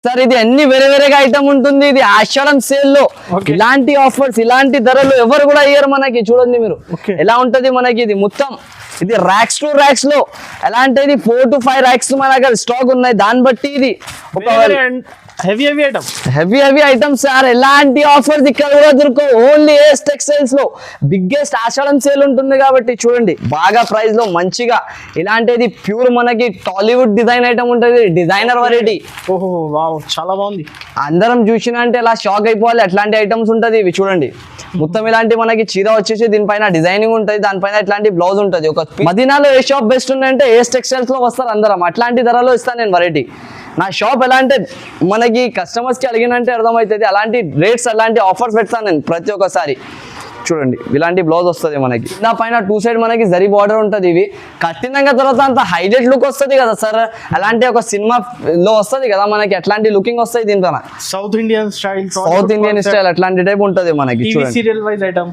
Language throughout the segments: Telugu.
సార్ ఇది అన్ని వేరేగా ఐటమ్ ఉంటుంది. ఇది ఆషాఢం సేల్ లో ఇలాంటి ఆఫర్స్ ఇలాంటి ధరలు ఎవరు కూడా అయ్యారు మనకి. చూడండి మీరు ఎలా ఉంటది మనకి. ఇది మొత్తం ఇది ర్యాక్స్ టు ర్యాక్స్ లో ఎలా అంటే ఇది 4 to 5 ర్యాక్స్ మన దగ్గర స్టాక్ ఉన్నాయి. దాన్ని బట్టి ఇది ఒక హెవీ ఐటమ్స్ సార్. ఎలాంటి ఆఫర్స్ ఇక్కడ కూడా దొరకవు. ఓన్లీ ఏఎస్ టెక్స్టైల్స్ లో బిగ్గెస్ట్ ఆషాఢం సేల్ ఉంటుంది కాబట్టి చూడండి బాగా ప్రైస్ లో మంచిగా ఇలాంటిది ప్యూర్ మనకి టాలీవుడ్ డిజైన్ ఐటమ్ ఉంటుంది. Designer variety. ఓహో వావ్ చాలా బాగుంది. అందరం చూసినా అంటే ఇలా షాక్ అయిపోవాలి. అట్లాంటి ఐటమ్స్ ఉంటది. ఇవి చూడండి మొత్తం ఇలాంటి మనకి చీర వచ్చేసి దీనిపైన డిజైనింగ్ ఉంటుంది. దానిపైన ఇట్లాంటి బ్లౌజ్ ఉంటుంది. ఒక మదీనాలో ఏ షాప్ బెస్ట్ ఉందంటే ఏఎస్ టెక్స్టైల్స్ లో వస్తారు అందరం. అట్లాంటి ధరలో ఇస్తాను నేను వెరైటీ. నా షాప్ ఎలా అంటే మనకి కస్టమర్స్ కి అడిగినంటే అర్థమవుతుంది. అలాంటి రేట్స్ అలాంటి ఆఫర్స్ పెడతాను నేను ప్రతి ఒక్కసారి. చూడండి ఇలాంటి బ్లౌజ్ వస్తుంది మనకి. నా పైన 2 సైడ్ మనకి జరీ బార్డర్ ఉంటుంది. ఇవి కట్టినాక తర్వాత అంత హైలైట్ లుక్ వస్తుంది కదా సార్. అలాంటి ఒక సినిమాలో వస్తుంది కదా మనకి. అట్లాంటి లుకింగ్ వస్తుంది దీనిపైన. సౌత్ ఇండియన్ స్టైల్ అట్లాంటి టైప్ ఉంటుంది మనకి. సీరియల్ వైజ్ ఐటమ్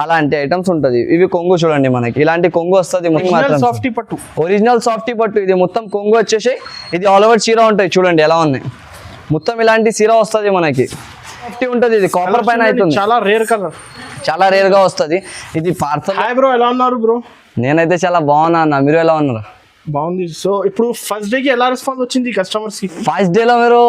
అలాంటి ఐటమ్స్ ఉంటది. ఇవి కొంగు చూడండి మనకి. ఇలాంటి కొంగు వస్తుంది. ఒరిజినల్ సాఫ్టీ పట్టు. ఇది మొత్తం కొంగు వచ్చేసి ఇది ఆల్ ఓవర్ చీర ఉంటాయి. చూడండి ఎలా ఉన్నాయి. మొత్తం ఇలాంటి చీర వస్తుంది మనకి. సాఫ్టీ ఉంటది. ఇది కాపర్ పైన అవుతుంది. చాలా రేర్ కలర్. చాలా రేర్ గా వస్తుంది. ఇది పార్సల్. హాయ్ బ్రో ఎలా ఉన్నారు బ్రో? నేనైతే చాలా బాగున్నా అన్న. మీరు ఎలా ఉన్నారు? బాగుంది. సో ఇప్పుడు ఫస్ట్ డే కి ఎలా రెస్పాన్స్ వచ్చింది కస్టమర్స్ కి? ఫస్ట్ డే లో మీరు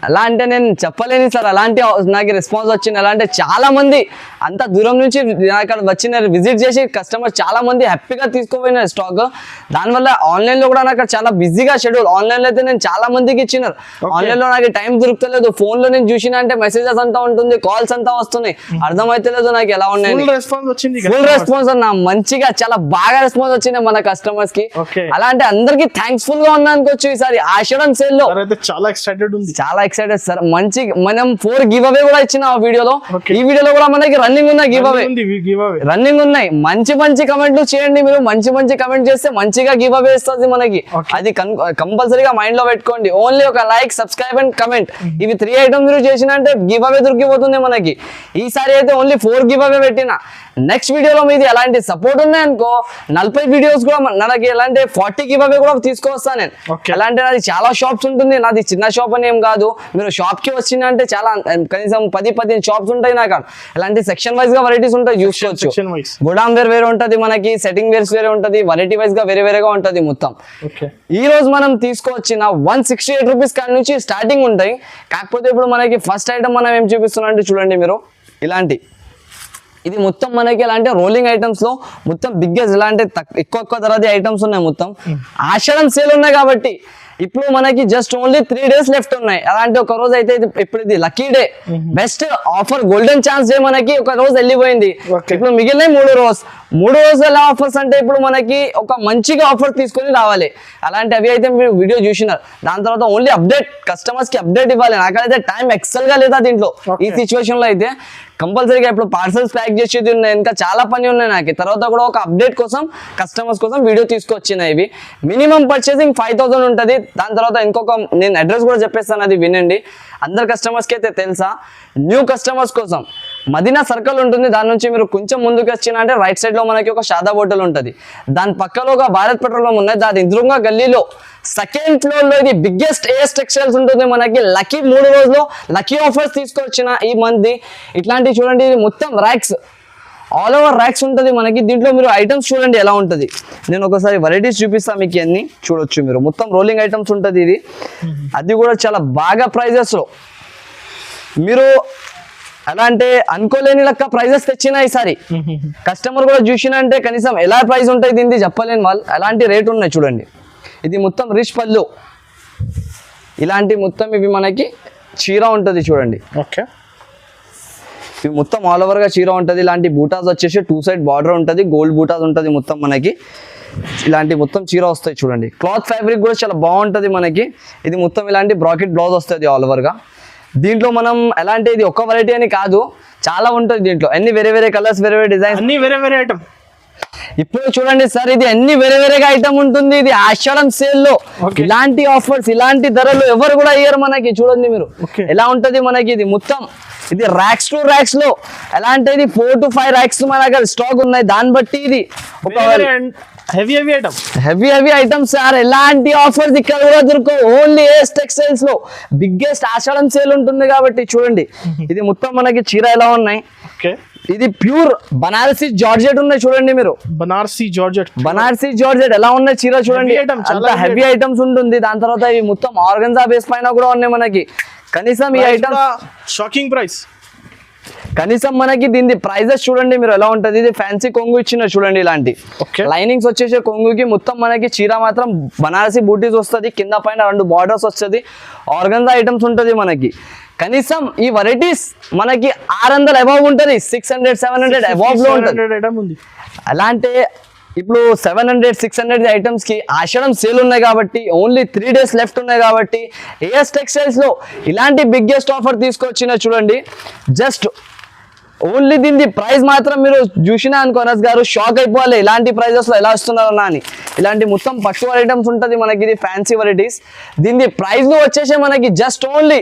ఎలా అంటే నేను చెప్పలేను సార్. అలాంటి నాకు రెస్పాన్స్ వచ్చింది. ఎలా అంటే చాలా మంది అంత దూరం నుంచి అక్కడ వచ్చిన విజిట్ చేసి కస్టమర్స్ చాలా మంది హ్యాపీగా తీసుకుపోయిన స్టాక్. దానివల్ల ఆన్లైన్ లో కూడా నాకు చాలా బిజీగా షెడ్యూల్. ఆన్లైన్ లో అయితే నేను చాలా మందికి ఇచ్చినారు. ఆన్లైన్ లో నాకు టైం దొరుకుతలేదు. ఫోన్ లో నేను చూసిన అంటే మెసేజెస్ అంతా ఉంటుంది, కాల్స్ అంతా వస్తున్నాయి. అర్థమైతలేదు నాకు ఎలా ఉన్నాయి. ఫుల్ రెస్పాన్స్ అన్న. మంచిగా చాలా బాగా రెస్పాన్స్ వచ్చింది మన కస్టమర్స్ కి. అలా అంటే అందరికి థ్యాంక్స్ఫుల్ గా ఉన్నా అనుకోవచ్చు. ఈసారి ఆషాఢం సేల్ లో చాలా ఎక్సైటెడ్ ఉంది. చాలా ఎక్సైటెడ్ సార్. మంచి మనం 4 గివ్ అవే కూడా ఇచ్చిన ఆ వీడియోలో. ఈ వీడియోలో కూడా మనకి రన్నింగ్ ఉన్నాయి గివ్ అవే. రన్నింగ్ ఉన్నాయి. మంచి కమెంట్లు చేయండి మీరు. మంచి కమెంట్ చేస్తే మంచిగా గివ్ అవే ఇస్తుంది మనకి. అది కంపల్సరీగా మైండ్ లో పెట్టుకోండి. ఓన్లీ ఒక లైక్, సబ్స్క్రైబ్ అండ్ కమెంట్. ఇవి 3 ఐటమ్స్ మీరు చేసినంటే గివ్ అవే దొరికిపోతుంది మనకి. ఈసారి అయితే ఓన్లీ 4 గివ్ అవే పెట్టిన. నెక్స్ట్ వీడియోలో మీది ఎలాంటి సపోర్ట్ ఉన్నాయనుకో 40 వీడియోస్ కూడా మనకి ఎలాంటి 40 గివ్ అవే కూడా తీసుకొస్తాను నేను. ఎలాంటి నాది చాలా షాప్స్ ఉంటుంది. నాది చిన్న షాప్ అని ఏం కాదు. మీరు షాప్ కి వచ్చిందంటే చాలా కనీసం 10-15 షాప్స్ ఉంటాయి నాకు. అలాంటి సెక్షన్ వైజ్ గా వెరైటీస్ ఉంటాయి. చూసుకోవచ్చు. గోడామ్ వేర్ వేరే ఉంటది మనకి. సెట్టింగ్ వేర్స్ వేరే ఉంటది. వెరైటీ వైజ్ గా వేరేగా ఉంటది మొత్తం. ఈ రోజు మనం తీసుకొచ్చిన 168 రూపీస్ కాడి నుంచి స్టార్టింగ్ ఉంటాయి. కాకపోతే ఇప్పుడు మనకి ఫస్ట్ ఐటమ్ మనం ఏం చూపిస్తున్నాం అంటే చూడండి మీరు ఇలాంటి. ఇది మొత్తం మనకి ఎలాంటి రోలింగ్ ఐటమ్స్ లో మొత్తం బిగ్గెస్ట్ ఇలాంటి ఎక్కువ ధరది ఐటమ్స్ ఉన్నాయి. మొత్తం ఆషాఢం సేల్ ఉన్నాయి కాబట్టి ఇప్పుడు మనకి జస్ట్ ఓన్లీ 3 days లెఫ్ట్ ఉన్నాయి. అలాంటి ఒక రోజు అయితే ఇప్పుడు ఇది lucky day, best offer, golden chance day. మనకి ఒక రోజు వెళ్ళిపోయింది. ఇప్పుడు మిగిలిన 3 రోజులు ఎలా ఆఫర్స్ అంటే ఇప్పుడు మనకి ఒక మంచిగా ఆఫర్ తీసుకొని రావాలి. అలాంటి అవి అయితే మీరు వీడియో చూసినారు. దాని తర్వాత ఓన్లీ అప్డేట్, కస్టమర్స్ కి అప్డేట్ ఇవ్వాలి. నాకైతే టైం ఎక్సెల్ గా లేదా దీంట్లో. ఈ సిచ్యువేషన్ లో అయితే కంపల్సరీగా ఇప్పుడు పార్సల్స్ ప్యాక్ చేసేది ఉన్నాయి. ఇంకా చాలా పని ఉన్నాయి నాకు. తర్వాత కూడా ఒక అప్డేట్ కోసం కస్టమర్స్ కోసం వీడియో తీసుకొచ్చినాయి. ఇవి మినిమం పర్చేసింగ్ 5000 ఉంటుంది. దాని తర్వాత ఇంకొక నేను అడ్రస్ కూడా చెప్పేస్తాను, అది వినండి. అందరు కస్టమర్స్కి అయితే తెలుసా. న్యూ కస్టమర్స్ కోసం మదీనా సర్కిల్ ఉంటుంది. దాని నుంచి మీరు కొంచెం ముందుకు వచ్చిన అంటే రైట్ సైడ్ లో మనకి ఒక షాదా హోటల్ ఉంటుంది. దాని పక్కలో ఒక భారత్ పెట్రోల్ ఉన్నాయి. దాని ఎదురుగా గల్లీలో సెకండ్ ఫ్లోర్ లో ఇది బిగ్గెస్ట్ ఏఎస్ టెక్స్టైల్స్ ఉంటుంది మనకి. లక్కీ 3 రోజుల్లో లక్కీ ఆఫర్స్ తీసుకొచ్చిన ఈ మంది. ఇట్లాంటివి చూడండి. ఇది మొత్తం ర్యాక్స్, ఆల్ ఓవర్ ర్యాక్స్ ఉంటుంది మనకి. దీంట్లో మీరు ఐటమ్స్ చూడండి ఎలా ఉంటుంది. నేను ఒకసారి వెరైటీస్ చూపిస్తాను మీకు. అన్ని చూడొచ్చు మీరు. మొత్తం రోలింగ్ ఐటమ్స్ ఉంటుంది ఇది. అది కూడా చాలా బాగా ప్రైజెస్ లో. మీరు ఎలా అంటే అనుకోలేని లెక్క ప్రైజెస్ తెచ్చినా ఈసారి. కస్టమర్ కూడా చూసినంటే కనీసం ఎలా ప్రైస్ ఉంటాయి దీన్ని చెప్పలేని వాళ్ళు. అలాంటి రేట్ ఉన్నాయి చూడండి. ఇది మొత్తం రిచ్ పళ్ళు. ఇలాంటి మొత్తం ఇవి మనకి చీర ఉంటుంది చూడండి. ఇవి మొత్తం ఆల్ ఓవర్ గా చీర ఉంటుంది. ఇలాంటి బూటాస్ వచ్చేసి 2 సైడ్ బార్డర్ ఉంటుంది. గోల్డ్ బూటాస్ ఉంటుంది మొత్తం మనకి. ఇలాంటి మొత్తం చీర వస్తాయి చూడండి. క్లాత్ ఫ్యాబ్రిక్ కూడా చాలా బాగుంటుంది మనకి. ఇది మొత్తం ఇలాంటి బ్రాకెట్ బ్లౌజ్ వస్తుంది ఆల్ ఓవర్ గా. దీంట్లో మనం ఎలాంటి ఇది ఒక్క వెరైటీ అని కాదు, చాలా ఉంటుంది దీంట్లో. అన్ని వేరే కలర్స్, వేరే డిజైన్స్, అన్ని వేరే ఐటమ్. ఇప్పుడు చూడండి సార్, ఇది అన్ని వేరేగా ఐటమ్ ఉంటుంది. ఇది ఆషాఢం సేల్ లో ఇలాంటి ఆఫర్స్ ఇలాంటి ధరలు ఎవరు కూడా అయ్యారు మనకి. చూడండి మీరు ఎలా ఉంటది మనకి. ఇది మొత్తం ఇది ర్యాక్స్ టు ర్యాక్స్ లో ఎలా అంటే ఇది 4 to 5 ర్యాక్స్ మన దగ్గర స్టాక్ ఉన్నాయి. దాన్ని బట్టి ఇది ఒక heavy item. Heavy items sir. ఎలాంటి ఆఫర్స్ ఇక్కడ కూడా దొరకవు. ఓన్లీ ఏఎస్ టెక్స్టైల్స్ లో బిగ్గెస్ట్ ఆషాఢం సేల్ ఉంటుంది కాబట్టి చూడండి. ఇది మొత్తం మనకి చీర ఎలా ఉన్నాయి. ఓకే, ఇది ప్యూర్ బనారసి జార్జెట్ ఉన్నాయి చూడండి మీరు. బనారసి జార్జెట్ ఎలా ఉన్నాయి చీర చూడండి. Heavy item, చాలా అంత హెవీ ఐటమ్స్ ఉంటుంది. దాని తర్వాత ఇవి మొత్తం ఆర్గన్జా బేస్ పైన కూడా ఉన్నాయి మనకి. కనీసం ఈ ఐటమ్ షాకింగ్ ప్రైస్. కనీసం మనకి దీని ప్రైజెస్ చూడండి మీరు ఎలా ఉంటది. ఇది ఫ్యాన్సీ కొంగు ఇచ్చిన చూడండి. ఇలాంటి లైనింగ్స్ వచ్చేసి కొంగుకి మొత్తం మనకి చీర మాత్రం బనారసి బూటీస్ వస్తుంది. కింద పైన 2 బార్డర్స్ వస్తుంది. ఆర్గన్జా ఐటమ్స్ ఉంటది మనకి. కనీసం ఈ వెరైటీస్ మనకి 600 అబౌవ్ ఉంటుంది. 600 700 అబౌవ్ లో ఉంటుంది. అలాంటి ఇప్పుడు 700 600 ఐటమ్స్ కి ఆషాఢం సేల్ ఉన్నాయి కాబట్టి ఓన్లీ 3 days లెఫ్ట్ ఉన్నాయి కాబట్టి ఏఎస్ టెక్స్టైల్స్ లో ఇలాంటి బిగ్గెస్ట్ ఆఫర్ తీసుకొచ్చిన చూడండి. జస్ట్ ఓన్లీ దీని ప్రైస్ మాత్రం మీరు చూసినా అనుకో అనస్ గారు షాక్ అయిపోవాలి. ఇలాంటి ప్రైజెస్ లో ఎలా వస్తున్నారు అని. ఇలాంటి మొత్తం పట్టు ఐటమ్స్ ఉంటుంది మనకి. ఇది ఫ్యాన్సీ వెరైటీస్. దీని ప్రైస్ వచ్చేసి మనకి జస్ట్ ఓన్లీ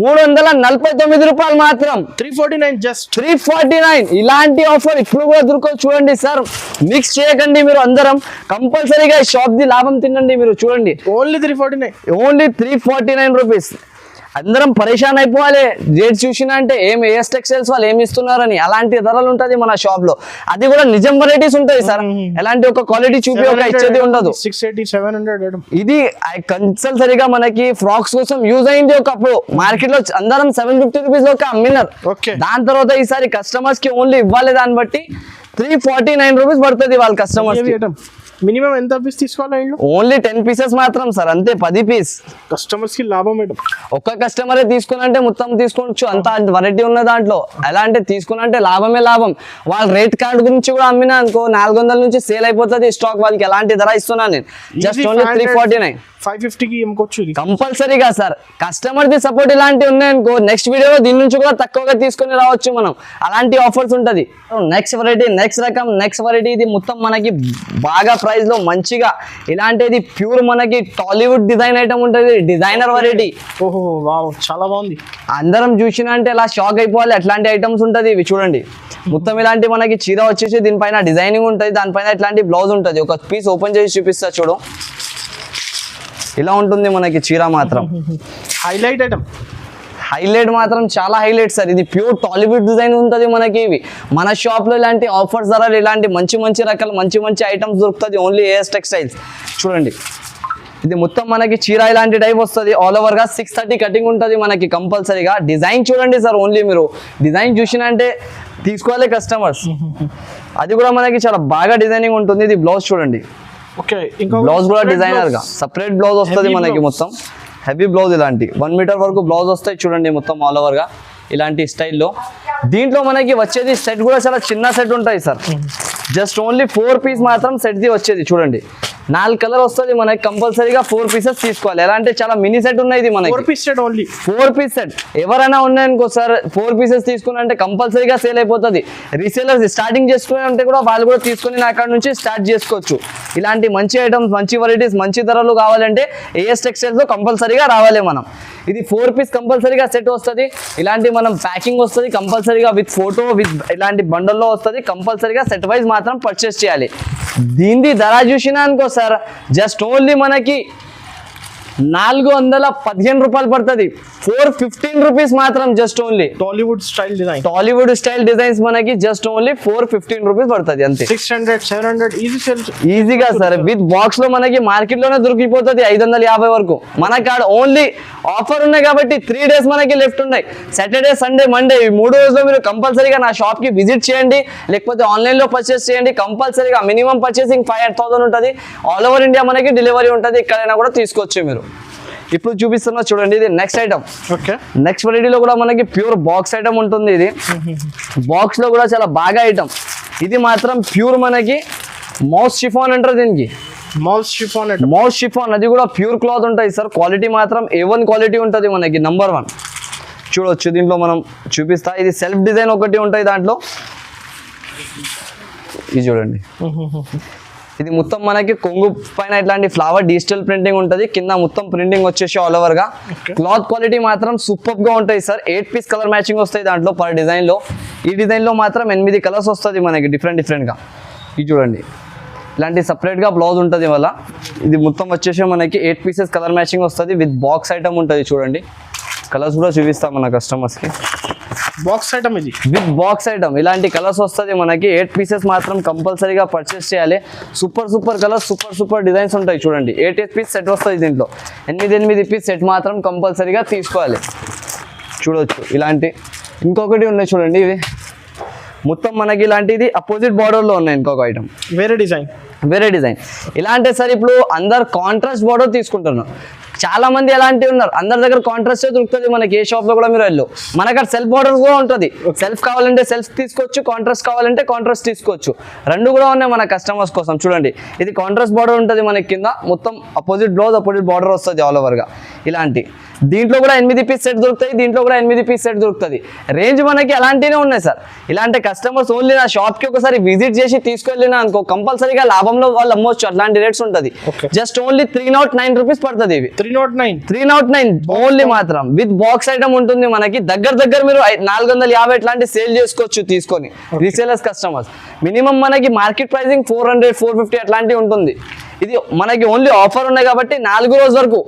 349 రూపాయలు మాత్రం. 349 జస్ట్ 349. ఇలాంటి ఆఫర్ ఇప్పుడు కూడా దొరకదు చూడండి సార్. మిక్స్ చేయకండి మీరు. అందరం కంపల్సరీగా షాప్ ది లాభం తినండి మీరు. చూడండి ఓన్లీ 349. Only 349 rupees. అందరం పరేషాన్ అయిపోవాలి. రేట్ చూసినా అంటే ఏం ఏఎస్ టెక్స్టైల్స్ వాళ్ళు ఏమి ఇస్తున్నారని. అలాంటి ధరలు ఉంటది మన షాప్ లో. అది కూడా నిజం వెరైటీస్ ఉంటాయి సార్. ఎలాంటి ఒక క్వాలిటీ చూపి ఒక ఇచ్చేది ఉండదు. 680 700. ఇది కంపల్సరీగా మనకి ఫ్రాక్స్ కోసం యూజ్ అయింది. ఒకప్పుడు మార్కెట్ లో అందరం 750 రూపీస్ లో అమ్మినారు. దాని తర్వాత ఈసారి కస్టమర్స్ కి ఓన్లీ ఇవ్వాలి. దాన్ని బట్టి 349 రూపీస్ పడుతుంది వాళ్ళ కస్టమర్స్. మినిమం ఎంత పీస్ తీసుకోవాలి? ఓన్లీ 10 పీసెస్ మాత్రం సార్. అంతే 10 పీస్. కస్టమర్స్ కి లాభం మేడం. ఒక్క కస్టమరే తీసుకున్నంటే మొత్తం తీసుకోవచ్చు. అంత వెరైటీ ఉన్న దాంట్లో. ఎలా అంటే తీసుకున్నంటే లాభమే లాభం. వాళ్ళ రేట్ కార్డ్ గురించి కూడా అమ్మినా అనుకో 400 నుంచి సేల్ అయిపోతుంది స్టాక్. వాళ్ళకి ఎలాంటి ధర ఇస్తున్నాను నేను. Just only 349. 550కి అమ్ముకోవచ్చు. కంపల్సరీగా సార్. కస్టమర్ ది సపోర్ట్ ఇలాంటివి ఉన్నాయనుకో నెక్స్ట్ వీడియోలో దీని నుంచి కూడా తక్కువగా తీసుకొని రావచ్చు మనం. అలాంటి ఆఫర్స్ ఉంటది. నెక్స్ట్ వెరైటీ నెక్స్ట్ రకం నెక్స్ట్ వెరైటీ. ఇది మొత్తం మనకి బాగా ప్రైస్ లో మంచిగా ఇలాంటిది ప్యూర్ మనకి టాలీవుడ్ డిజైన్ ఐటమ్ ఉంటది. Designer variety. ఓహో వావ్, చాలా బాగుంది. అందరం చూసినా అంటే ఇలా షాక్ అయిపోవాలి. అట్లాంటి ఐటమ్స్ ఉంటది. ఇవి చూడండి మొత్తం ఇలాంటి మనకి చీర వచ్చేసి దీనిపైన డిజైనింగ్ ఉంటుంది. దానిపైన ఇట్లాంటి బ్లౌజ్ ఉంటుంది. ఒక పీస్ ఓపెన్ చేసి చూపిస్తా చూడు. ఇలా ఉంటుంది మనకి చీర మాత్రం. హైలైట్ మాత్రం చాలా హైలైట్ సార్. ఇది ప్యూర్ టాలీవుడ్ డిజైన్ ఉంటుంది మనకి. ఇవి మన షాప్ లో ఇలాంటి ఆఫర్స్ ధరలు ఇలాంటి మంచి రకాల మంచి ఐటమ్స్ దొరుకుతుంది ఓన్లీ ఏఎస్ టెక్స్టైల్స్. చూడండి ఇది మొత్తం మనకి చీర ఇలాంటి టైప్ వస్తుంది. ఆల్ ఓవర్ గా 630 కటింగ్ ఉంటుంది మనకి కంపల్సరీగా. డిజైన్ చూడండి సార్. ఓన్లీ మీరు డిజైన్ చూసినా అంటే తీసుకోవాలి కస్టమర్స్. అది కూడా మనకి చాలా బాగా డిజైనింగ్ ఉంటుంది. ఇది బ్లౌజ్ చూడండి. బ్లౌజ్ కూడా డిజైనర్ గా సపరేట్ బ్లౌజ్ వస్తుంది మనకి. మొత్తం హెవీ బ్లౌజ్. ఇలాంటి 1 మీటర్ వరకు బ్లౌజ్ వస్తాయి చూడండి మొత్తం ఆల్ ఓవర్ గా ఇలాంటి స్టైల్లో. దీంట్లో మనకి వచ్చేది సెట్ కూడా చాలా చిన్న సెట్ ఉంటాయి సార్. జస్ట్ ఓన్లీ 4 పీస్ మాత్రం సెట్ ది వచ్చేది చూడండి. 4 కలర్ వస్తుంది మనకి. కంపల్సరీగా 4 పీసెస్ తీసుకోవాలి. ఎలా అంటే చాలా మినీ సెట్ ఉన్నాయి ఇది మనకి. 4 piece set only. 4 piece set ఎవరైనా ఉన్నాయనుకో సార్ 4 పీసెస్ తీసుకున్నంటే కంపల్సరీగా సేల్ అయిపోతుంది. రీసేలర్స్ స్టార్టింగ్ చేసుకుని అంటే కూడా వాళ్ళు కూడా తీసుకుని అక్కడ నుంచి స్టార్ట్ చేసుకోవచ్చు. ఇలాంటి మంచి ఐటమ్స్ మంచి వెరైటీస్ మంచి ధరలు కావాలంటే ఏఎస్ టెక్స్టైల్స్ లో కంపల్సరీగా రావాలి మనం. ఇది 4 పీస్ కంపల్సరీగా సెట్ వస్తుంది. ఇలాంటి మనం ప్యాకింగ్ వస్తుంది కంపల్సరీగా విత్ ఫోటో విత్ ఇలాంటి బండల్లో వస్తుంది. కంపల్సరీగా సెట్ వైజ్ మాత్రం పర్చేస్ చేయాలి. దీని ధర చూసినా అనుకో సార్ జస్ట్ ఓన్లీ మనకి 415 రూపాయలు పడుతుంది. 415 రూపీస్ మాత్రం. Just only Tollywood style designs మనకి జస్ట్ ఓన్లీ 415 రూపీస్ పడుతుంది అంతే. 600 700 ఈజీగా సార్. విత్ బాక్స్ లో మనకి మార్కెట్ లోనే దొరికిపోతుంది 550 వరకు. మన కాడ ఓన్లీ ఆఫర్ ఉన్నాయి కాబట్టి 3 days మనకి లెఫ్ట్ ఉన్నాయి. సాటర్డే సండే మండే ఈ 3 రోజుల్లో మీరు కంపల్సరీగా నా షాప్ కి విజిట్ చేయండి. లేకపోతే ఆన్లైన్ లో పర్చేస్ చేయండి. కంపల్సరీగా మినిమం పర్చేసింగ్ 5000 ఉంటుంది. ఆల్ ఓవర్ ఇండియా మనకి డెలివరీ ఉంటుంది. ఎక్కడైనా కూడా తీసుకోవచ్చు మీరు. ఇప్పుడు చూపిస్తున్నా చూడండి. ఇది నెక్స్ట్ ఐటమ్. నెక్స్ట్ వెరైటీలో కూడా మనకి ప్యూర్ బాక్స్ ఐటమ్ ఉంటుంది. ఇది బాక్స్ లో కూడా చాలా బాగా ఐటమ్. ఇది మాత్రం ప్యూర్ మనకి మౌస్ షిఫాన్ అంటారు దీనికి. మౌస్ షిఫాన్ అది కూడా ప్యూర్ క్లాత్ ఉంటుంది సార్. క్వాలిటీ మాత్రం A1 క్వాలిటీ ఉంటుంది మనకి. నంబర్ 1 చూడొచ్చు. దీంట్లో మనం చూపిస్తా. ఇది సెల్ఫ్ డిజైన్ ఒకటి ఉంటుంది దాంట్లో. ఇది చూడండి. ఇది మొత్తం మనకి కొంగు పైన ఇట్లాంటి ఫ్లవర్ డిజిటల్ ప్రింటింగ్ ఉంటుంది. కింద మొత్తం ప్రింటింగ్ వచ్చేసి ఆల్ ఓవర్ గా. క్లాత్ క్వాలిటీ మాత్రం సూపర్ గా ఉంటాయి సార్. 8 పీస్ కలర్ మ్యాచింగ్ వస్తాయి దాంట్లో పర్ డిజైన్ లో. ఈ డిజైన్ లో మాత్రం 8 కలర్స్ వస్తుంది మనకి డిఫరెంట్ గా. ఇది చూడండి ఇలాంటి సపరేట్ గా బ్లౌజ్ ఉంటుంది వల్ల. ఇది మొత్తం వచ్చేసి మనకి 8 పీసెస్ కలర్ మ్యాచింగ్ వస్తుంది విత్ బాక్స్ ఐటమ్ ఉంటుంది. చూడండి కలర్స్ కూడా చూపిస్తాం మన కస్టమర్స్ కి. బాక్స్ ఐటమ్ ఇది విత్ బాక్స్ ఐటమ్ ఇలాంటి కలర్స్ వస్తుంది మనకి. 8 పీసెస్ మాత్రం కంపల్సరీగా పర్చేస్ చేయాలి. సూపర్ కలర్స్, సూపర్ డిజైన్స్ ఉంటాయి. చూడండి 8 పీస్ సెట్ వస్తుంది దీంట్లో. 8 పీస్ సెట్ మాత్రం కంపల్సరీగా తీసుకోవాలి. చూడొచ్చు ఇలాంటి ఇంకొకటి ఉన్నాయి చూడండి. ఇవి మొత్తం మనకి ఇలాంటిది అపోజిట్ బార్డర్లో ఉన్నాయి. ఇంకొక ఐటమ్ వేరే డిజైన్ ఇలా అంటే సార్ ఇప్పుడు అందరు కాంట్రాస్ట్ బార్డర్ తీసుకుంటున్నారు. చాలా మంది ఎలాంటివి ఉన్నారు, అందరి దగ్గర కాంట్రాస్ట్ దొరుకుతుంది. మనకి ఏ షాప్ లో కూడా మీరు వెళ్ళు, మన అక్కడ సెల్ఫ్ బార్డర్ కూడా ఉంటుంది. సెల్ఫ్ కావాలంటే సెల్ఫ్ తీసుకోవచ్చు, కాంట్రాస్ట్ కావాలంటే కాంట్రాస్ట్ తీసుకోవచ్చు. రెండు కూడా ఉన్నాయి మన కస్టమర్స్ కోసం. చూడండి ఇది కాంట్రాస్ట్ బార్డర్ ఉంటుంది మనకి, కింద మొత్తం అపోజిట్ బ్లౌజ్ అపోజిట్ బార్డర్ వస్తుంది ఆల్ ఓవర్ గా. ఇలాంటి దీంట్లో కూడా 8 పీస్ సెట్ దొరుకుతాయి, దీంట్లో కూడా 8 పీస్ సెట్ దొరుకుతుంది. రేంజ్ మనకి అలాంటినే ఉన్నాయి సార్. ఇలాంటి కస్టమర్స్ ఓన్లీ నా షాప్ కి ఒకసారి విజిట్ చేసి తీసుకెళ్ళినా అనుకో, కంపల్సరీగా లాభంలో వాళ్ళు అమ్మొచ్చు. అట్లాంటి రేట్స్ ఉంటుంది. జస్ట్ ఓన్లీ 309 రూపీస్ పడుతుంది. ఇవి 309 ఓన్లీ మాత్రం విత్ బాక్స్ ఐటమ్ ఉంటుంది మనకి. దగ్గర మీరు 450 ఇట్లాంటి సేల్ చేసుకోవచ్చు తీసుకొని రీసేలర్స్ కస్టమర్స్. మినిమం మనకి మార్కెట్ ప్రైసింగ్ 400 450 అట్లాంటివి ఉంటుంది. ఇది మనకి ఓన్లీ ఆఫర్ ఉన్నాయి కాబట్టి 4 రోజు వరకు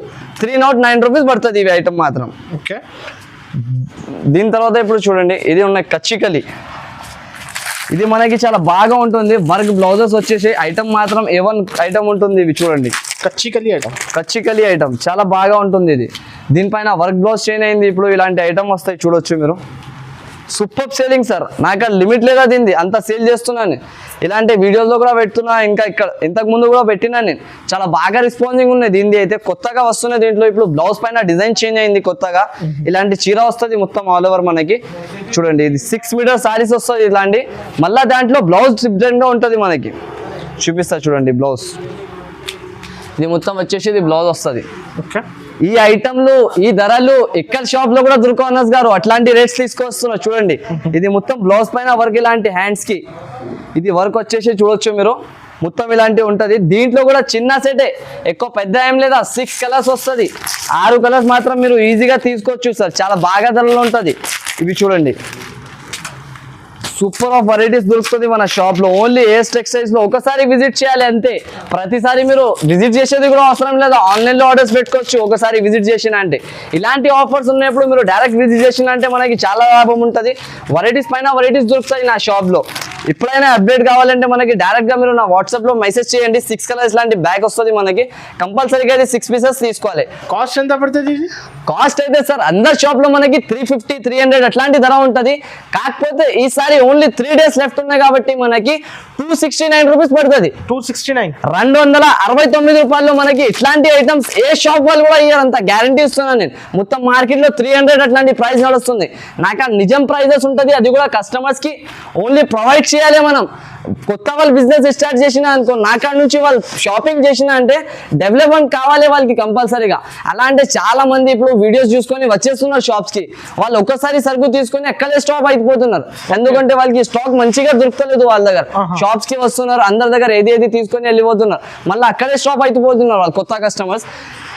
309 రూపీస్ పడుతుంది ఇవి ఐటమ్ మాత్రం. ఓకే దీని తర్వాత ఇప్పుడు చూడండి ఇది ఉన్నాయి కచ్చికలి. ఇది మనకి చాలా బాగా ఉంటుంది. వర్క్ బ్లౌజెస్ వచ్చేసి ఐటమ్ మాత్రం A1 ఐటమ్ ఉంటుంది. ఇవి చూడండి కచ్చికలి ఐటమ్ చాలా బాగా ఉంటుంది. ఇది దీనిపైన వర్క్ బ్లౌజ్ చేంజ్ అయింది. ఇప్పుడు ఇలాంటి ఐటమ్ వస్తాయి చూడొచ్చు మీరు. Super selling sir. నాకు లిమిట్ లేదా దీనిది, అంత సేల్ చేస్తున్నాను. ఇలాంటి వీడియోస్లో కూడా పెడుతున్నా, ఇంకా ఇక్కడ ఇంతకు ముందు కూడా పెట్టినా నేను. చాలా బాగా రెస్పాన్సింగ్ ఉన్నాయి. దీనిది అయితే కొత్తగా వస్తున్నాయి. దీంట్లో ఇప్పుడు బ్లౌజ్ పైన డిజైన్ చేంజ్ అయింది కొత్తగా. ఇలాంటి చీర వస్తుంది మొత్తం ఆల్ ఓవర్ మనకి. చూడండి ఇది 6 మీటర్ సారీస్ వస్తుంది ఇలాంటి. మళ్ళీ దాంట్లో బ్లౌజ్ డిఫరెంట్గా ఉంటుంది మనకి. చూపిస్తా చూడండి బ్లౌజ్. ఇది మొత్తం వచ్చేసి ఇది బ్లౌజ్ వస్తుంది. ఓకే ఈ ఐటమ్లు ఈ ధరలు ఎక్కడ షాప్ లో కూడా దొరకవన్నస్ గారు, అట్లాంటి రేట్స్ తీసుకొస్తున్నారు. చూడండి ఇది మొత్తం బ్లౌజ్ పైన వర్క్, ఇలాంటి హ్యాండ్స్ కి ఇది వర్క్ వచ్చేసి చూడొచ్చు మీరు. మొత్తం ఇలాంటి ఉంటది. దీంట్లో కూడా చిన్న సెటే, ఎక్కువ పెద్ద ఏం లేదా. 6 కలర్స్ వస్తుంది. 6 కలర్స్ మాత్రం మీరు ఈజీగా తీసుకోవచ్చు సార్. చాలా బాగా ధరలో ఉంటది. ఇవి చూడండి సూపర్ ఆఫ్ వెరైటీస్ దొరుకుతుంది మన షాప్ లో. ఓన్లీ ఏఎస్ టెక్స్టైల్స్ లో ఒకసారి విజిట్ చేయాలి అంతే. ప్రతిసారి మీరు విజిట్ చేసేది కూడా అవసరం లేదు. ఆన్లైన్ లో ఆర్డర్స్ పెట్టుకోవచ్చు ఒకసారి విజిట్ చేసిన అంటే. ఇలాంటి ఆఫర్స్ ఉన్నప్పుడు మీరు డైరెక్ట్ విజిట్ చేసిన అంటే మనకి చాలా లాభం ఉంటుంది. వెరైటీస్ పైన వెరైటీస్ దొరుకుతాయి నా షాప్ లో. ఎప్పుడైనా అప్డేట్ కావాలంటే మనకి డైరెక్ట్ గా మీరు నా వాట్సాప్ లో మెసేజ్ చేయండి. 6 కలర్స్ లాంటి బ్యాగ్ వస్తుంది మనకి. కంపల్సరీగా అది 6 పీసెస్ తీసుకోవాలి. కాస్ట్ ఎంత పడుతుంది? కాస్ట్ అయితే సార్ అందరి షాప్ లో మనకి 350 300 అట్లాంటి ధర ఉంటది. కాకపోతే ఈసారి ఓన్లీ 3 డేస్ లెఫ్ట్ ఉన్నాయి కాబట్టి మనకి 269 రూపీస్ పడుతుంది. 269 రూపాయలు మనకి ఇట్లాంటి ఐటమ్స్ ఏ షాప్ వాళ్ళు కూడా ఇయ్యారు. అంత గ్యారంటీ ఇస్తున్నాను నేను. మొత్తం మార్కెట్ లో 300 అట్లాంటి ప్రైస్ నడుస్తుంది. నాకు ఆ నిజం ప్రైజెస్ ఉంటుంది. అది కూడా కస్టమర్స్ కి ఓన్లీ ప్రొవైడ్ చేయాలి మనం. కొత్త వాళ్ళు బిజినెస్ స్టార్ట్ చేసిన అనుకో, నాకాడ నుంచి వాళ్ళు షాపింగ్ చేసిన అంటే డెవలప్మెంట్ కావాలి వాళ్ళకి కంపల్సరీగా. అలా అంటే చాలా మంది ఇప్పుడు వీడియోస్ చూసుకొని వచ్చేస్తున్నారు షాప్స్ కి. వాళ్ళు ఒక్కసారి సరుకు తీసుకొని ఎక్కడే స్టాప్ అయిపోతున్నారు. ఎందుకంటే వాళ్ళకి స్టాక్ మంచిగా దొరకలేదు వాళ్ళ దగ్గర. షాప్స్ కి వస్తున్నారు, అందరి దగ్గర ఏది తీసుకొని వెళ్ళిపోతున్నారు. మళ్ళీ అక్కడే స్టాప్ అయిపోతున్నారు వాళ్ళు కొత్త కస్టమర్స్.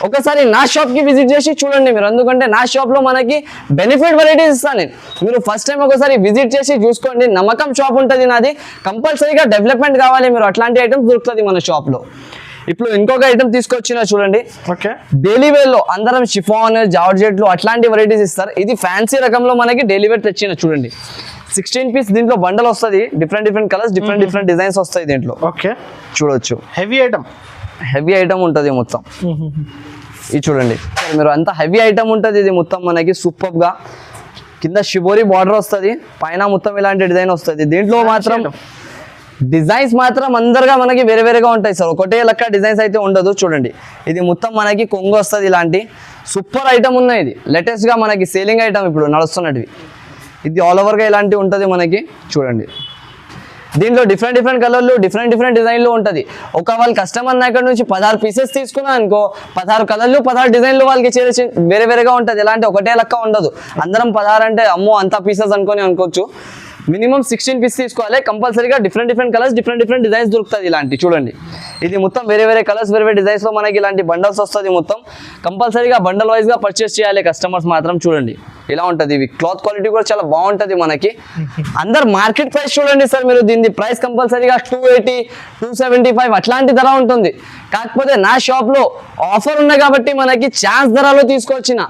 ఒకసారి నా షాప్ కి విజిట్ చేసి చూడండి మీరు. ఎందుకంటే నా షాప్ లో మనకి బెనిఫిట్ వెరైటీస్ ఇస్తాను నేను. మీరు ఫస్ట్ టైం ఒకసారి విజిట్ చేసి చూసుకోండి. నమ్మకం షాప్ ఉంటుంది నాది. కంపల్సరీగా డెవలప్మెంట్ కావాలి మీరు. అట్లాంటి ఐటమ్స్ దొరుకుతుంది మన షాప్ లో. ఇప్పుడు ఇంకొక ఐటమ్ తీసుకొచ్చిన చూడండి. డైలీ వేర్ లో అందరం షిఫాన్ జార్జెట్లు అట్లాంటి వెరైటీస్ ఇస్తారు. ఇది ఫ్యాన్సీ రకంలో మనకి డైలీ వేర్ తెచ్చిన చూడండి. 16 పీస్ దీంట్లో బండల్ వస్తుంది. డిఫరెంట్ కలర్స్ డిఫరెంట్ డిజైన్స్ వస్తాయి దీంట్లో. ఓకే చూడొచ్చు హెవీ ఐటమ్ ఉంటుంది మొత్తం. ఇది చూడండి మీరు, అంత హెవీ ఐటమ్ ఉంటుంది. ఇది మొత్తం మనకి సూపర్ గా కింద షిబోరి బార్డర్ వస్తుంది, పైన మొత్తం ఇలాంటి డిజైన్ వస్తుంది. దీంట్లో మాత్రం డిజైన్స్ మాత్రం అందరుగా మనకి వేరేగా ఉంటాయి సార్. ఒకటే లెక్క డిజైన్స్ అయితే ఉండదు. చూడండి ఇది మొత్తం మనకి కొంగు వస్తుంది. ఇలాంటి సూపర్ ఐటమ్ ఉన్నాయి. ఇది లేటెస్ట్ గా మనకి సేలింగ్ ఐటమ్ ఇప్పుడు నడుస్తున్నవి. ఇది ఆల్ ఓవర్ గా ఇలాంటి ఉంటుంది మనకి. చూడండి దీంట్లో డిఫరెంట్ కలర్లు డిఫరెంట్ డిజైన్లు ఉంటుంది. ఒక వాళ్ళ కస్టమర్ దగ్గర నుంచి 16 పీసెస్ తీసుకున్నా అనుకో, 16 కలర్లు 16 డిజైన్లు వాళ్ళకి వేరేగా ఉంటుంది. ఎలాంటి ఒకటే లెక్క ఉండదు. అందరం 16 అంటే అమ్మో అంత పీసెస్ అనుకోవచ్చు. మినిమం 16 పీస్ తీసుకోవాలి కంపల్సరీగా. డిఫరెంట్ కలర్స్ డిఫరెంట్ డిజైన్స్ దొరుకుతుంది. ఇలాంటి చూడండి ఇది మొత్తం వేరే కలర్స్ వేరే డిజైన్స్ లో మనకి ఇలాంటి బండల్స్ వస్తుంది మొత్తం. కంపల్సరీగా బండల్ వైజ్ గా పర్చేస్ చేయాలి కస్టమర్స్ మాత్రం. చూడండి ఇలా ఉంటది. ఇవి క్లాత్ క్వాలిటీ కూడా చాలా బాగుంటది మనకి. అందరు మార్కెట్ ప్రైస్ చూడండి సార్ మీరు, దీని ప్రైస్ కంపల్సరీగా 280, 275 అట్లాంటి ధర ఉంటుంది. కాకపోతే నా షాప్ లో ఆఫర్ ఉన్నాయి కాబట్టి మనకి ఛాన్స్ ధరలో తీసుకొచ్చిన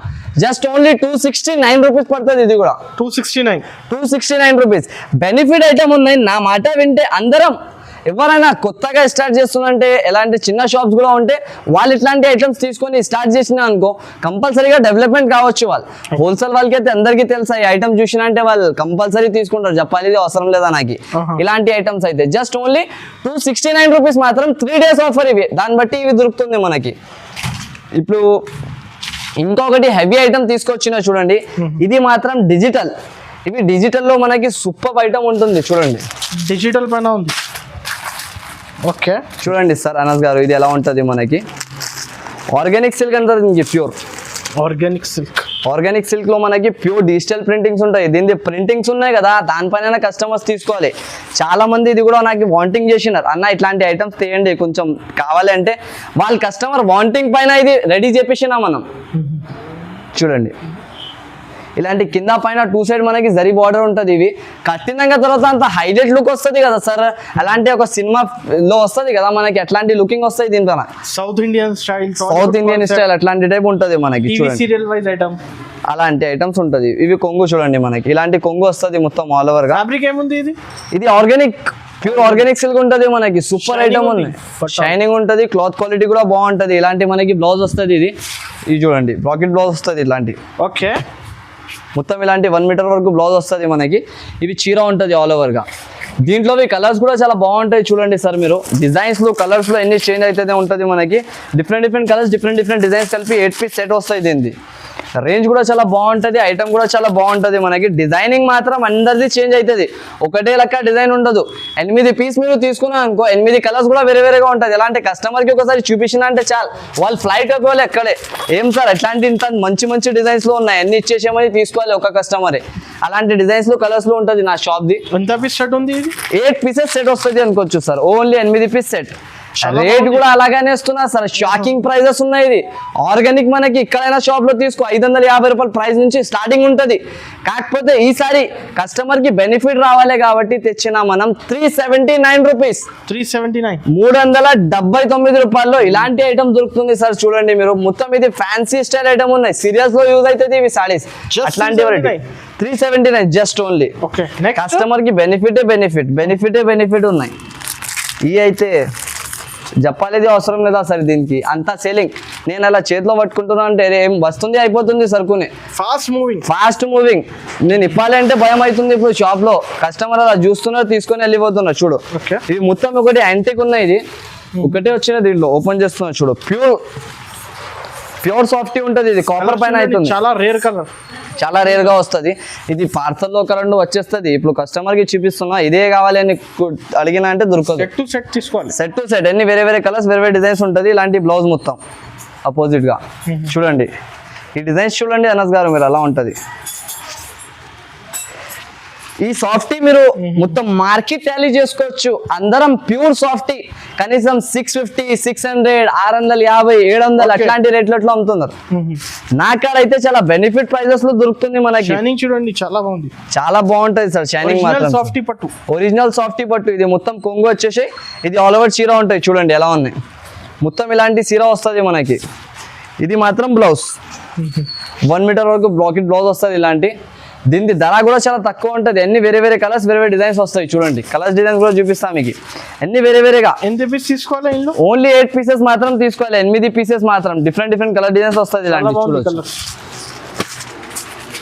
జస్ట్ ఓన్లీ 269 రూపీస్ పడుతుంది. ఇది కూడా 269 రూపీస్. బెనిఫిట్ ఐటమ్ ఉన్నాయి. నా మాట వింటే అందరం ఎవరైనా కొత్తగా స్టార్ట్ చేస్తుందంటే, ఎలాంటి చిన్న షాప్స్ కూడా ఉంటే వాళ్ళు ఇట్లాంటి ఐటమ్స్ తీసుకొని స్టార్ట్ చేసిన అనుకో కంపల్సరీగా డెవలప్మెంట్ కావచ్చు. వాళ్ళు హోల్సేల్ వాళ్ళకి అయితే అందరికీ తెలుసా, ఈ ఐటమ్ చూసినా అంటే వాళ్ళు కంపల్సరీ తీసుకుంటారు. చెప్పాలి ఇది అవసరం లేదా నాకు. ఇలాంటి ఐటమ్స్ అయితే జస్ట్ ఓన్లీ 269 రూపీస్ మాత్రం 3 days ఆఫర్ ఇవి. దాన్ని బట్టి ఇవి దొరుకుతుంది మనకి. ఇప్పుడు ఇంకొకటి హెవీ ఐటమ్ తీసుకొచ్చిన చూడండి, ఇది మాత్రం డిజిటల్. ఇవి డిజిటల్లో మనకి సూపర్ ఐటమ్ ఉంటుంది చూడండి, డిజిటల్ పైన ఉంది. ఓకే చూడండి సార్ అనస్ గారు, ఇది ఎలా ఉంటుంది మనకి. ఆర్గానిక్ సిల్క్ అంటారు దీనికి, ప్యూర్ ఆర్గానిక్ సిల్క్ లో మనకి ప్యూర్ డిజిటల్ ప్రింటింగ్స్ ఉంటాయి. దీని ప్రింటింగ్స్ ఉన్నాయి కదా, దానిపైన కస్టమర్స్ తీసుకోవాలి. చాలా మంది ఇది కూడా నాకు వాంటింగ్ చేసినారు, అన్న ఇట్లాంటి ఐటమ్స్ తీయండి కొంచెం కావాలి అంటే, వాళ్ళ కస్టమర్ వాంటింగ్ పైన ఇది రెడీ చేపించినా మనం. చూడండి ఇలాంటి కింద పైన 2 side మనకి జరీ బార్డర్ ఉంటుంది. ఇవి కట్టినాక తర్వాత అంత హైలైట్ లుక్ వస్తుంది కదా సార్, అలాంటి ఒక సినిమాలో వస్తుంది కదా మనకి, అట్లాంటి లుకింగ్ వస్తుంది దీనిపైన. సౌత్ ఇండియన్ స్టైల్ అట్లాంటి టైప్ ఉంటుంది మనకి. సీరియల్ వైజ్ ఐటమ్ అలాంటి ఐటమ్స్ ఉంటుంది. ఇవి కొంగు చూడండి మనకి, ఇలాంటి కొంగు వస్తుంది మొత్తం ఆల్ ఓవర్ గా. ఫ్యాబ్రిక్ ఏముంది ఇది ఆర్గానిక్, ప్యూర్ ఆర్గానిక్ సిల్క్ ఉంటుంది మనకి. సూపర్ ఐటమ్ ఉంది, షైనింగ్ ఉంటుంది, క్లాత్ క్వాలిటీ కూడా బాగుంటుంది. ఇలాంటి మనకి బ్లౌజ్ వస్తుంది. ఇది చూడండి బ్రాకెట్ బ్లౌజ్ వస్తుంది ఇట్లాంటి. ఓకే మొత్తం ఇలాంటి 1 మీటర్ వరకు బ్లౌజ్ వస్తుంది మనకి. ఇవి చీర ఉంటుంది ఆల్ ఓవర్ గా. దీంట్లో కలర్స్ కూడా చాలా బాగుంటాయి చూడండి సార్ మీరు. డిజైన్స్ లో కలర్స్ లో ఎన్ని చేంజ్ అయితే ఉంటుంది మనకి. డిఫరెంట్ కలర్స్, డిఫరెంట్ డిజైన్స్ కలిపి 8 piece సెట్ వస్తాయి. దీనిది రేంజ్ కూడా చాలా బాగుంటుంది, ఐటమ్ కూడా చాలా బాగుంటుంది మనకి. డిజైనింగ్ మాత్రం అందరిది చేంజ్ అవుతుంది, ఒకటే లెక్క డిజైన్ ఉండదు. 8 పీస్ మీరు తీసుకున్నా అనుకో, 8 కలర్స్ కూడా వేరేగా ఉంటుంది. ఎలాంటి కస్టమర్కి ఒకసారి చూపించిన అంటే చాలు, వాళ్ళు ఫ్లైట్ ఎక్కువాలి ఎక్కడే. ఏం సార్ అట్లాంటి ఇంత మంచి డిజైన్స్ లో ఉన్నాయి, అన్ని ఇచ్చేసామని తీసుకోవాలి ఒక కస్టమరే. అలాంటి డిజైన్స్ లో కలర్స్ లో ఉంటుంది నా షాప్ ది. ఎంత పీస్ సెట్ ఉంది? 8 pieces సెట్ వస్తుంది అనుకోవచ్చు sir, only 8 piece set. Rate కూడా అలాగానే ఇస్తున్నా సార్, షాకింగ్ ప్రైజెస్ ఉన్నాయి. ఇది ఆర్గానిక్ మనకి ఎక్కడైనా షాప్ లో తీసుకో 550 రూపాయల ప్రైస్ నుంచి స్టార్టింగ్ ఉంటుంది. కాకపోతే ఈసారి కస్టమర్ కి బెనిఫిట్ రావాలి కాబట్టి తెచ్చిన మనం 379 రూపీస్, 379 రూపాయల్లో ఇలాంటి ఐటమ్ దొరుకుతుంది సార్. చూడండి మీరు, మొత్తం ఇది ఫ్యాన్సీ స్టైల్ ఐటమ్ ఉన్నాయి, సీరియస్ లో యూజ్ అవుతుంది ఇవి సారీస్. అట్లాంటి 379 జస్ట్ ఓన్లీ. కస్టమర్ కి బెనిఫిట్ ఉన్నాయి. ఇవి అయితే చెప్పాలేది అవసరం లేదా సార్, దీనికి అంతా సేలింగ్. నేను అలా చేతిలో పట్టుకుంటున్నా అంటే ఏం వస్తుంది, అయిపోతుంది సరుకుని. Fast moving. నేను ఇప్పాలంటే భయం అవుతుంది ఇప్పుడు షాప్ లో. కస్టమర్ అలా చూస్తున్నారు, తీసుకొని వెళ్ళిపోతున్నారు. చూడు ఇవి మొత్తం ఒకటి యాంటిక్ ఉన్నాయి. ఇది ఒకటే వచ్చిన దీంట్లో ఓపెన్ చేస్తున్నా చూడు, ప్యూర్ సాఫ్టీ ఉంటుంది. ఇది కాపర్ పైన అవుతుంది, చాలా రేర్ గా వస్తుంది. ఇది పార్సల్లో కరెంట్ వచ్చేస్తుంది. ఇప్పుడు కస్టమర్ కి చూపిస్తున్నా, ఇదే కావాలి అని అడిగినా అంటే దొరకదు. సెట్ టు సెట్ అన్ని వేరే కలర్స్, వేరే డిజైన్స్ ఉంటుంది. ఇలాంటి బ్లౌజ్ మొత్తం అపోజిట్ గా చూడండి. ఈ డిజైన్స్ చూడండి అనస్ గారు మీరు, అలా ఉంటది. ఈ సాఫ్టీ మీరు మొత్తం మార్కెట్ టాలీ చేసుకోవచ్చు. అందరం ప్యూర్ సాఫ్టీ కనీసం 650, 600, 650, 700 అట్లాంటి రేట్లలో అమ్ముతున్నారు. నా కాడ అయితే చాలా బెనిఫిట్ ప్రైజెస్ లో దొరుకుతుంది మనకి. షైనింగ్ చూడండి చాలా బాగుంటది సార్. షైనింగ్ మాత్రం ఒరిజినల్ సాఫ్టీ పట్టు. ఇది మొత్తం కొంగు వచ్చేసి ఇది ఆల్ ఓవర్ చీర ఉంటాయి. చూడండి ఎలా ఉన్నాయి, మొత్తం ఇలాంటి చీర వస్తుంది మనకి. ఇది మాత్రం బ్లౌజ్ 1 మీటర్ వరకు బ్రాకెట్ బ్లౌజ్ వస్తుంది ఇలాంటి. దీని ధర కూడా చాలా తక్కువ ఉంటుంది. అన్ని వేరే కలర్స్, వేరే డిజైన్స్ వస్తాయి. చూడండి కలర్స్, డిజైన్స్ కూడా చూపిస్తాను మీకు. అన్ని వేరేగా. ఎంత పీస్ తీసుకోవాలి? ఓన్లీ 8 pieces మాత్రం తీసుకోవాలి. 8 pieces మాత్రం. డిఫరెంట్ కలర్ డిజైన్స్ వస్తుంది ఇలాంటి. చూడొచ్చు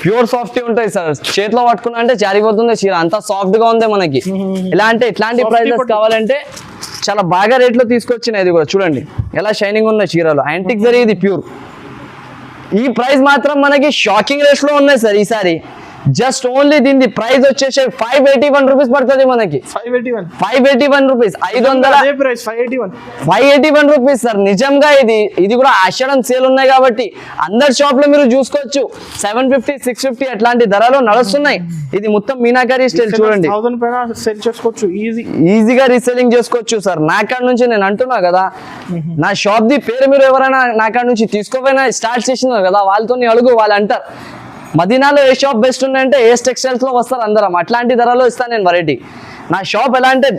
ప్యూర్ సాఫ్టీ ఉంటాయి సార్. చేతిలో పట్టుకున్నా అంటే జారిపోతుంది చీర, అంత సాఫ్ట్ గా ఉంది మనకి. ఇట్లాంటి ప్రైజెస్ కావాలంటే చాలా బాగా రేట్లో తీసుకొచ్చిన. ఇది కూడా చూడండి ఎలా షైనింగ్ ఉన్నాయి చీరలు. యాంటిక్ జరీ ఇది ప్యూర్. ఈ ప్రైస్ మాత్రం మనకి షాకింగ్ రేట్స్ లో ఉన్నాయి సార్ ఈసారి. జస్ట్ ఓన్లీ దీని ప్రైస్ వచ్చేసి 581 రూపీస్ పడుతుంది మనకి. 581 రూపీస్, 581 రూపీస్ సార్. నిజంగా ఇది కూడా ఆషాఢం సేల్ ఉన్నాయి కాబట్టి అందరి షాప్ లో మీరు చూసుకోవచ్చు. 750, 650 అట్లాంటి ధరలు నడుస్తున్నాయి. ఇది మొత్తం మీనాకారి స్టైల్ చూడండి, ఈజీగా రీసెల్లింగ్ చేసుకోవచ్చు సార్. నా కాడ నుంచి నేను అంటున్నా కదా, నా షాప్ ది పేరు మీరు ఎవరైనా నా కాడ నుంచి తీసుకోపోయినా స్టార్ట్ చేసినారు కదా, వాళ్ళతో అడుగు, వాళ్ళు అంటారు మదీనాలో ఏ షాప్ బెస్ట్ ఉన్నాయంటే ఏస్ టెక్స్టైల్స్ లో వస్తారు అందరం, అట్లాంటి ధరలో ఇస్తాను నేను వెరైటీ. నా షాప్ ఎలా అంటే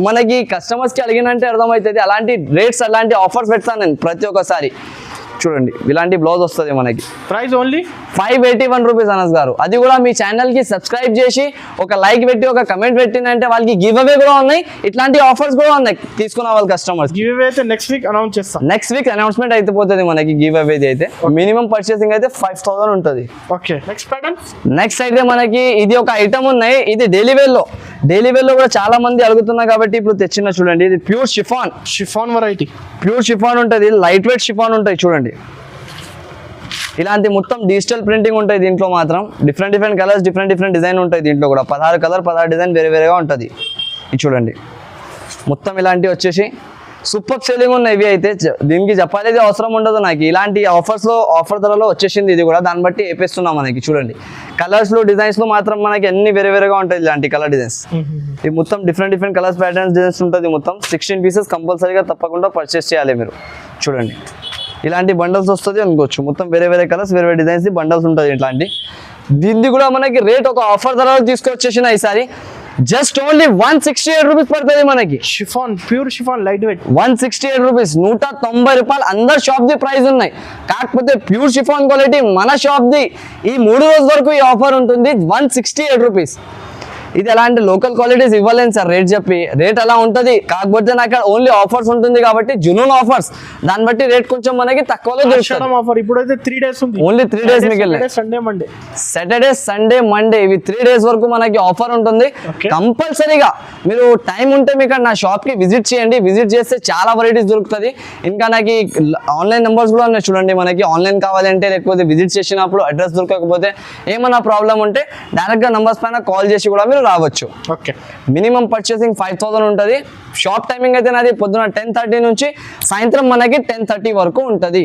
మనకి కస్టమర్స్కి అడిగినంటే అర్థమవుతుంది, అలాంటి రేట్స్ అలాంటి ఆఫర్స్ పెడతాను నేను ప్రతి ఒక్కసారి. చూడండి ఇలాంటి బ్లౌజ్ వస్తుంది మనకి, ప్రైస్ ఓన్లీ 581 రూపీస్ అనస్ గారు. అది కూడా మీ ఛానల్ కి సబ్స్క్రైబ్ చేసి ఒక లైక్ పెట్టి ఒక కమెంట్ పెట్టినంటే వాళ్ళకి గివ్ అవే కూడా ఉన్నాయి, ఇట్లాంటి ఆఫర్స్ కూడా ఉన్నాయి తీసుకున్న వాళ్ళ కస్టమర్స్. గివ్ అవే అయితే నెక్స్ట్ వీక్ అనౌన్స్ చేస్తాం. నెక్స్ట్ వీక్ అనౌన్స్మెంట్ అయితే పోతుంది మనకి గివ్ అవే అయితే. మినిమం పర్చేసింగ్ అయితే 5000 ఉంటుంది. Okay, next pattern. నెక్స్ట్ అయితే మనకి ఇది ఒక ఐటమ్ ఉన్నాయి, ఇది డైలీ వేర్ లో కూడా చాలా మంది అడుగుతున్నారు కాబట్టి ఇప్పుడు తెచ్చిన. చూడండి ఇది pure chiffon variety, pure chiffon ఉంటుంది, లైట్ వెయిట్ షిఫాన్ ఉంటాయి. చూడండి ఇలాంటి మొత్తం డిజిటల్ ప్రింటింగ్ ఉంటాయి దీంట్లో మాత్రం. డిఫరెంట్ కలర్స్, డిఫరెంట్ డిజైన్ ఉంటాయి దీంట్లో కూడా. 16 కలర్ 16 డిజైన్ వేరేగా ఉంటుంది. ఇది చూడండి మొత్తం ఇలాంటివి వచ్చేసి సూపర్ సెల్లింగ్ ఉన్నాయి ఇవి అయితే. దీనికి చెప్పాలి అవసరం ఉండదు నాకు, ఇలాంటి ఆఫర్ ధరలో వచ్చేసింది ఇది కూడా. దాన్ని బట్టి వేపిస్తున్నాం మనకి. చూడండి కలర్స్ లో డిజైన్స్ లో మాత్రం మనకి అన్ని వేరేగా ఉంటాయి ఇలాంటి కలర్ డిజైన్స్. ఇది మొత్తం డిఫరెంట్ కలర్స్ ప్యాటర్న్స్ డిజైన్స్ ఉంటుంది. మొత్తం 16 పీసెస్ కంపల్సరీగా తప్పకుండా పర్చేస్ చేయాలి మీరు. చూడండి ఇలాంటి బండల్స్ వస్తుంది అనుకోవచ్చు, మొత్తం వేరే కలర్స్ వేరే డిజైన్స్ బండల్స్ ఉంటుంది ఇట్లాంటి. దీన్ని కూడా మనకి రేట్ ఒక ఆఫర్ ధరలో తీసుకొచ్చేసిన ఈసారి. జస్ట్ ఓన్లీ 168 రూపీస్ పడుతుంది మనకి. Chiffon, pure chiffon light weight 168 rupees, 190 రూపాయలు. అందరు షాప్ ది ప్రైస్ ఉన్నాయి, కాకపోతే ప్యూర్ షిఫాన్ క్వాలిటీ మన షాప్ ది ఈ 3 రోజుల వరకు ఈ ఆఫర్ ఉంటుంది. 168 రూపీస్. ఇది ఎలా అంటే లోకల్ క్వాలిటీస్ ఇవ్వలేను సార్ రేట్ చెప్పి, రేట్ అలా ఉంటుంది. కాకపోతే నాకు ఓన్లీ ఆఫర్స్ ఉంటుంది కాబట్టి జునూన్ ఆఫర్స్, దాన్ని బట్టి రేట్ కొంచెం మనకి తక్కువలో దొరుకుతుంది. ఆఫర్ ఇప్పుడైతే 3 డేస్ ఉంది, ఓన్లీ 3 డేస్ మిగిలిన Sunday Monday, Saturday Sunday Monday ఇవి 3 డేస్ వరకు మనకి ఆఫర్ ఉంటుంది. కంపల్సరీగా మీరు టైం ఉంటే మీకు నా షాప్ కి విజిట్ చేయండి. విజిట్ చేస్తే చాలా వెరైటీస్ దొరుకుతుంది. ఇంకా నాకు ఆన్లైన్ నెంబర్స్ కూడా ఉన్నాయి చూడండి. మనకి ఆన్లైన్ కావాలంటే, లేకపోతే విజిట్ చేసినప్పుడు అడ్రస్ దొరకకపోతే, ఏమైనా ప్రాబ్లం ఉంటే డైరెక్ట్ గా నంబర్స్ పైన కాల్ చేసి కూడా మీరు రావచ్చు. ఓకే, మినిమం పర్చేసింగ్ 5000 ఉంటుంది. షాప్ టైమింగ్ అయితే నాది పొద్దున 10:30 నుంచి సాయంత్రం మనకి 10:30 వరకు ఉంటుంది.